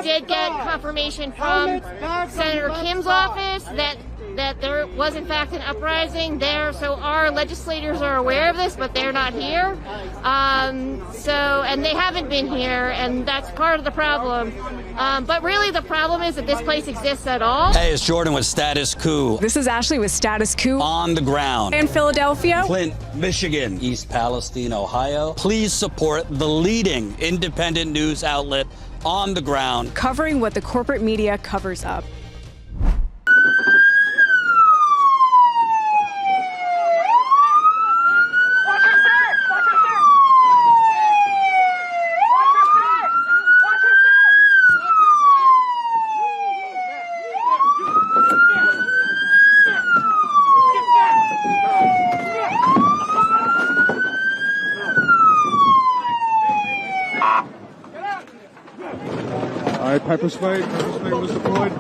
did get confirmation from Senator Kim's office that there was in fact an uprising there, so our legislators are aware of this, but they're not here. And they haven't been here, and that's part of the problem. But really the problem is that this place exists at all. Hey, it's Jordan with Status Coup. This is Ashley with Status Coup. On the ground. In Philadelphia. Flint, Michigan. East Palestine, Ohio. Please support the leading independent news outlet on the ground. Covering what the corporate media covers up. All right, pepper spray was deployed.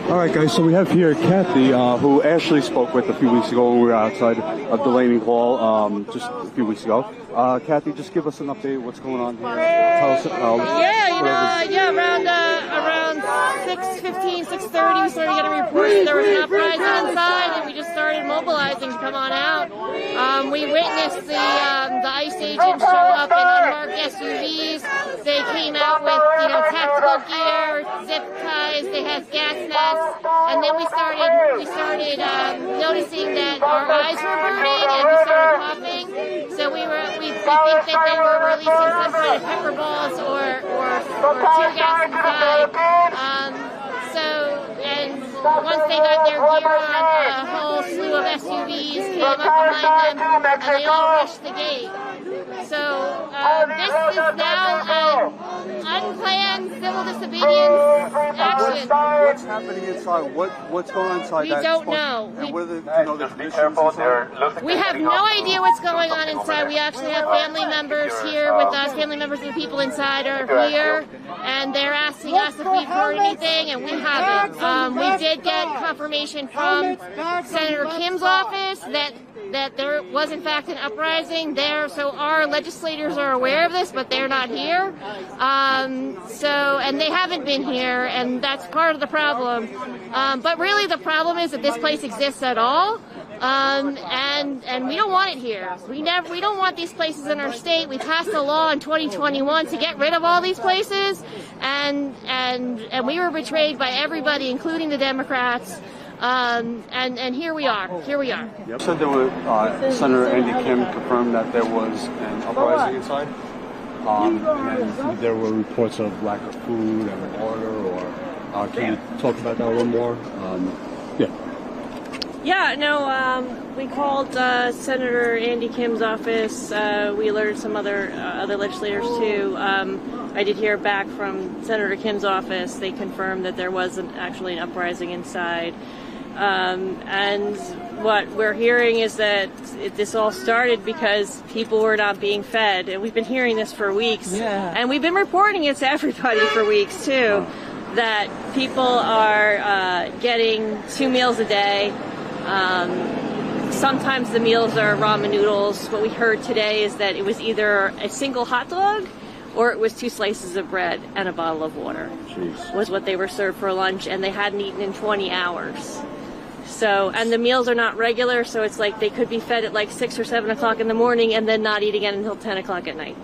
All right, guys, so we have here Kathy, who Ashley spoke with a few weeks ago when we were outside of Delaney Hall just a few weeks ago. Kathy, just give us an update. What's going on here? Tell us. Around 6:15, 6:30, we started getting reports that there was an uprising inside, and we just started mobilizing to come on out. We witnessed the ICE agents show up in unmarked SUVs. They came out with, tactical gear, zip ties. They had gas masks, and then we started noticing that our eyes were burning, and we started coughing. So we think that they were releasing some kind of pepper balls or tear gas inside. Once they got their gear on, a whole slew of SUVs came up behind them, and they all rushed the gate. So this is now an unplanned civil disobedience action. What's happening inside? What's going on inside? We don't know. We have no idea what's going on inside. We actually have family members here with us. Family members of the people inside are here, and they're asking us if we've heard anything, and we haven't. We did get confirmation from Senator Kim's office that there was in fact an uprising there, so our legislators are aware of this, but they're not here. And they haven't been here, and that's part of the problem. But really the problem is that this place exists at all. And we don't want it here. We don't want these places in our state. We passed a law in 2021 to get rid of all these places, and we were betrayed by everybody, including the Democrats. And here we are. Yep. So there were Senator Andy Kim confirmed that there was an uprising inside, and then there were reports of lack of food and water. Or can you talk about that a little more? We called Senator Andy Kim's office. We alerted some other legislators too. I did hear back from Senator Kim's office. They confirmed that there was actually an uprising inside. And what we're hearing is that this all started because people were not being fed. And we've been hearing this for weeks. Yeah. And we've been reporting it to everybody for weeks too, that people are getting 2 meals a day. Sometimes the meals are ramen noodles. What we heard today is that it was either a single hot dog or it was 2 slices of bread and a bottle of water. Jeez. Was what they were served for lunch, and they hadn't eaten in 20 hours. So, and the meals are not regular, so it's like they could be fed at like 6 or 7 o'clock in the morning and then not eat again until 10 o'clock at night.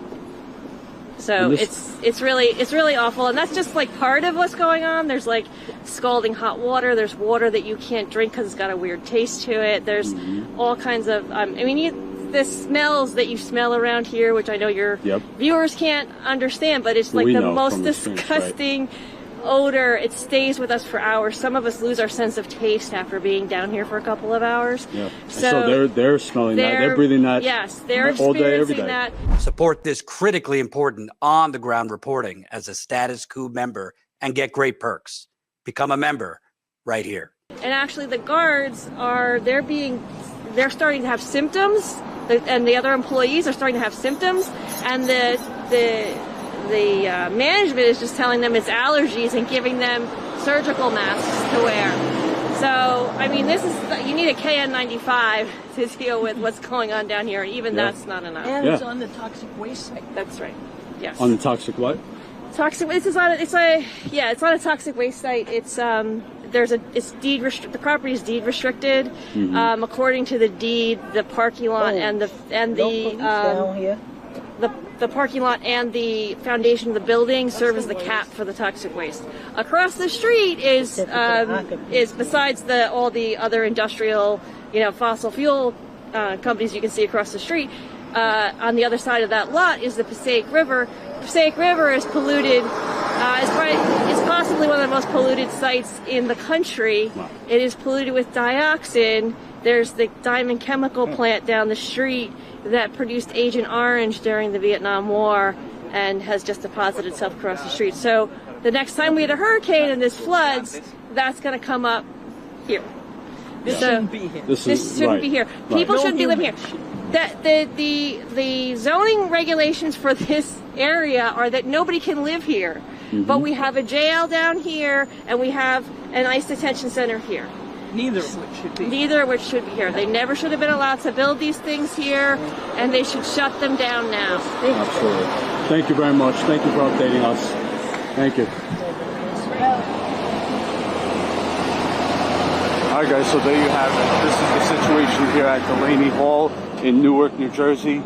So it's really awful, and that's just like part of what's going on. There's like scalding hot water. There's water that you can't drink because it's got a weird taste to it. There's all kinds of the smells that you smell around here, which I know your viewers can't understand, but it's like the most disgusting odor. It stays with us for hours. Some of us lose our sense of taste after being down here for a couple of hours. Yeah. So they're smelling that. They're breathing that. Yes, they're all day, every experiencing day. that. Support this critically important on-the-ground reporting as a Status Coup member and get great perks. Become a member right here. And actually the guards they're being they're starting to have symptoms, and the other employees are starting to have symptoms, and the management is just telling them it's allergies and giving them surgical masks to wear. So, I mean, you need a KN95 to deal with what's going on down here. Even that's not enough. And it's on the toxic waste site. That's right. Yes. On the toxic what? Toxic. It's on a toxic waste site. It's the property is deed restricted. Mm-hmm. According to the deed, the parking lot the parking lot and the foundation of the building serve as the cap for the toxic waste. Across the street is besides all the other industrial, fossil fuel companies you can see across the street. On the other side of that lot is the Passaic River. The Passaic River is polluted. It's possibly one of the most polluted sites in the country. Wow. It is polluted with dioxin. There's the Diamond Chemical plant down the street that produced Agent Orange during the Vietnam War and has just deposited itself across the street. So the next time we had a hurricane and there's floods, that's going to come up here. This shouldn't be here. This shouldn't be here. People shouldn't be living here. The zoning regulations for this area are that nobody can live here. Mm-hmm. But we have a jail down here and we have an ICE detention center here. Neither of which should be. Neither of which should be here. They never should have been allowed to build these things here, and they should shut them down now. Absolutely. Thank you very much. Thank you for updating us. Thank you. All right, guys, so there you have it. This is the situation here at Delaney Hall in Newark, New Jersey.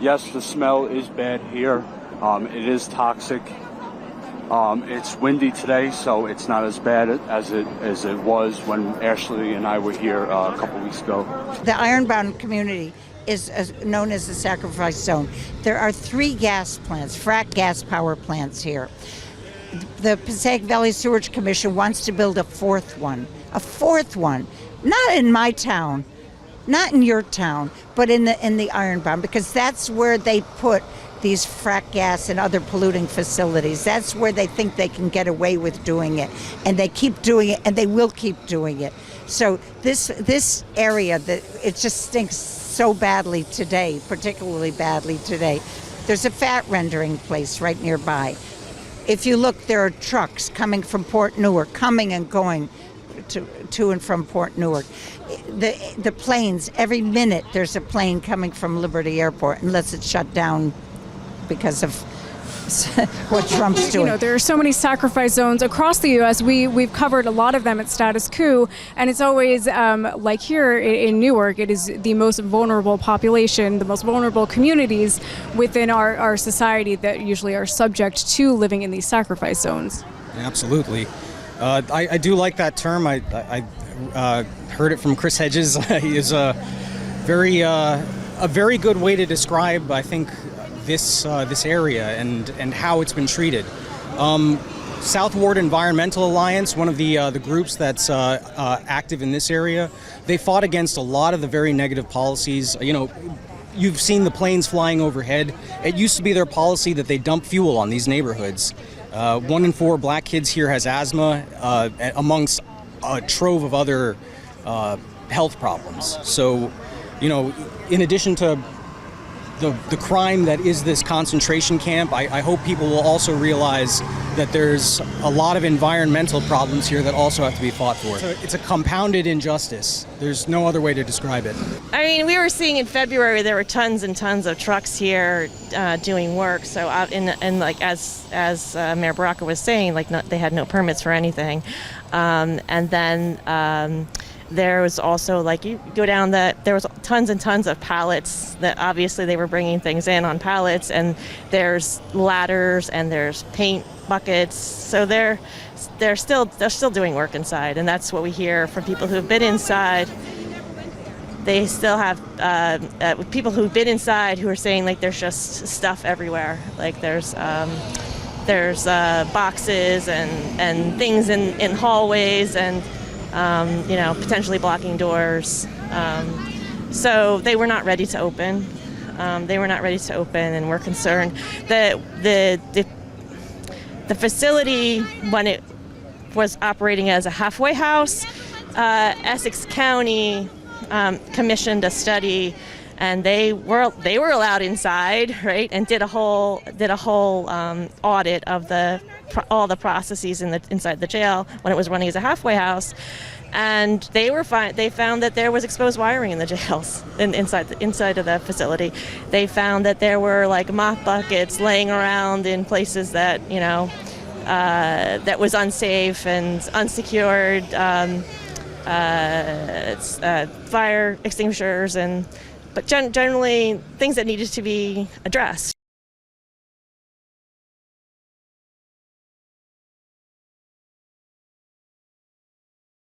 Yes, the smell is bad here. It is toxic. It's windy today, so it's not as bad as it was when Ashley and I were here a couple weeks ago. The Ironbound community is known as the sacrifice zone. There are 3 gas plants, frac gas power plants here. The Passaic Valley Sewerage Commission wants to build a 4th one. A 4th one. Not in my town, not in your town, but in the Ironbound, because that's where they put these frac gas and other polluting facilities. That's where they think they can get away with doing it. And they keep doing it, and they will keep doing it. So this area, it just stinks so badly today, particularly badly today. There's a fat rendering place right nearby. If you look, there are trucks coming from Port Newark, coming and going to and from Port Newark. The planes, every minute there's a plane coming from Liberty Airport, unless it's shut down because of what Trump's doing. There are so many sacrifice zones across the U.S. We've covered a lot of them at Status Coup, and it's always, like here in Newark, it is the most vulnerable population, the most vulnerable communities within our society that usually are subject to living in these sacrifice zones. Absolutely. I do like that term. I heard it from Chris Hedges. He is a very good way to describe, I think, this area and how it's been treated. South Ward Environmental Alliance, one of the groups that's active in this area, they fought against a lot of the very negative policies. You've seen the planes flying overhead. It used to be their policy that they dump fuel on these neighborhoods. 1 in 4 black kids here has asthma, amongst a trove of other health problems. So, in addition to the crime that is this concentration camp, I hope people will also realize that there's a lot of environmental problems here that also have to be fought for. It's a compounded injustice. There's no other way to describe it. I mean, we were seeing in February there were tons and tons of trucks here doing work. So out and like as Mayor Baraka was saying, they had no permits for anything, and then. There was also, you go down there was tons and tons of pallets that obviously they were bringing things in on pallets, and there's ladders and there's paint buckets. So they're still doing work inside, and that's what we hear from people who've been inside. They still have people who've been inside who are saying there's just stuff everywhere. There's boxes and things in hallways and. Potentially blocking doors. So they were not ready to open. And we're concerned that the facility, when it was operating as a halfway house, Essex County commissioned a study, and they were allowed inside, right, and did a whole audit of all the processes inside the jail when it was running as a halfway house. And they found that there was exposed wiring in the jails inside of the facility. They found that there were like mop buckets laying around in places that that was unsafe and unsecured, fire extinguishers, but generally things that needed to be addressed.